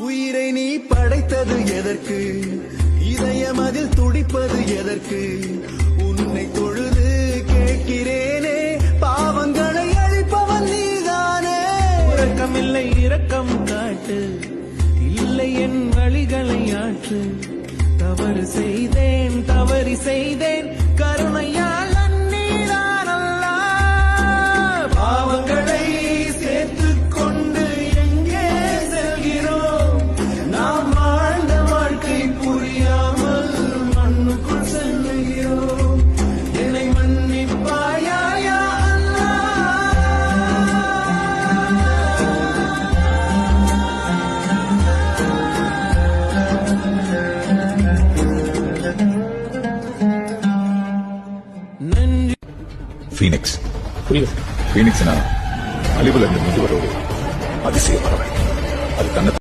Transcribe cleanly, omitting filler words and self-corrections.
உயிரை நீ படைத்தது எதற்கு? இதயம் அதில் துடிப்பது எதற்கு? உன்னை தொழுது கேட்கிறேனே, பாவங்களை அழிப்பவன் நீதானே. உறக்கமில்லை இரக்கம் காட்டு, இல்லை என் வழிகளை ஆற்று. தவறு செய்தேன் தவறி செய்தேன், கருணையால் அந்நீதான் அல்லாஹ். பாவங்களை சேர்த்துக் கொண்டு எங்கே செல்கிறோம்? நாம் வாழ்ந்த வாழ்க்கை புரியாமல் மண்ணுக்குள் செல்கிறோம். என்னை மன்னிப்பாயா யா நன்றி. ஃபீனிக்ஸ் புரியுது. ஃபீனிக்ஸ்னா அழிவுல இருந்து வருவது அதிசய பறவை. அது தன்னை